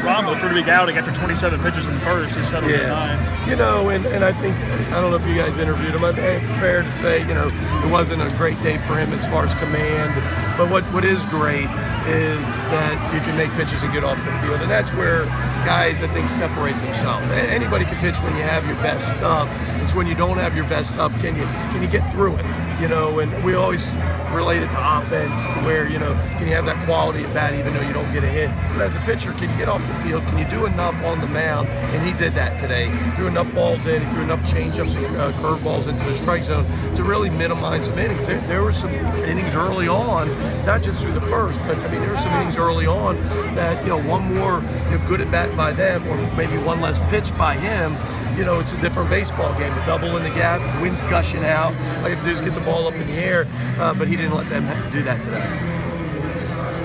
Cromwell, a pretty big outing after 27 pitches in the first. He settled at 9. You know, and I think, I don't know if you guys interviewed him. I think it's fair to say, you know, it wasn't a great day for him as far as command. But what is great is that you can make pitches and get off the field. And that's where guys, I think, separate themselves. Anybody can pitch when you have your best stuff. It's when you don't have your best stuff, can you get through it? You know, and we always relate it to offense, where, you know, can you have that quality at bat even though you don't get a hit? But as a pitcher, can you get off the field? Can you do enough on the mound? And he did that today. He threw enough balls in. He threw enough changeups and curveballs into the strike zone to really minimize some innings. There were some innings early on, not just through the first, but I mean, there were some innings early on that, you know, one more good at bat by them, or maybe one less pitch by him. You know, it's a different baseball game. The double in the gap, wind's gushing out. All you have to do is get the ball up in the air, but he didn't let them do that today.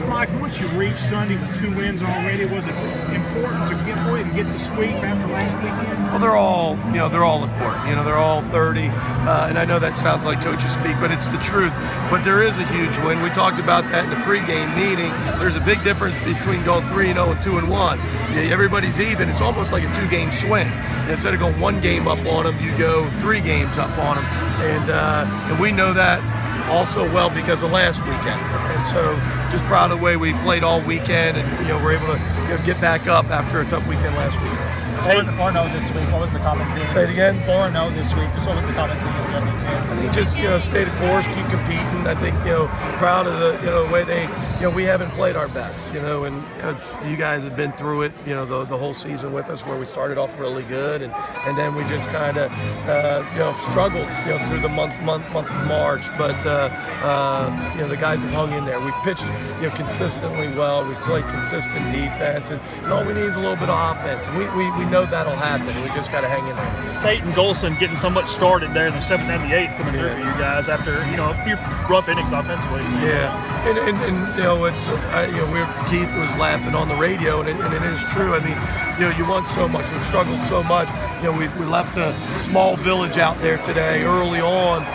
Mike, once you reach Sunday with 2 wins already, was it important to get away and get the sweep after last weekend? Well, they're all important. You know, they're all 30, and I know that sounds like coaches speak, but it's the truth. But there is a huge win. We talked about that in the pregame meeting. There's a big difference between going 3-0 and 2-1. Everybody's even. It's almost like a 2-game swing. Instead of going 1 game up on them, you go 3 games up on them, and we know that also well because of last weekend. And so just proud of the way we played all weekend, and we're able to get back up after a tough weekend last weekend. 4-0 this week. What was the common theme? Say it again. 4-0 this week. Just what was the common theme of the other team? I think just stay the course, keep competing. I think proud of the way they we haven't played our best, and you guys have been through it the whole season with us, where we started off really good and then we just kind of struggled through the month of March, but the guys have hung in there. We've pitched consistently well. We've played consistent defense, and all we need is a little bit of offense. We know that'll happen. We just got to hang in there. Tate and Golson getting so much started there in the 7th and the 8th coming through for you guys after a few rough innings offensively. Yeah, and Keith was laughing on the radio, and it is true. I mean, you want so much. We've struggled so much. We left a small village out there today early on,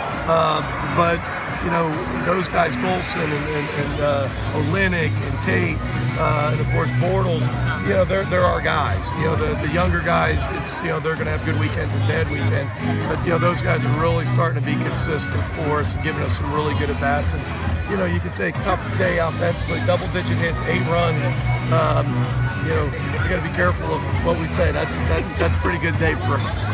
but those guys, Golson and Olenek and Tate, and of course Bortles, they're our guys. The younger guys, they're going to have good weekends and bad weekends, but those guys are really starting to be consistent for us and giving us some really good at bats. And you can say tough day offensively, double-digit hits, 8 runs. We got to be careful of what we say. That's a pretty good day for us.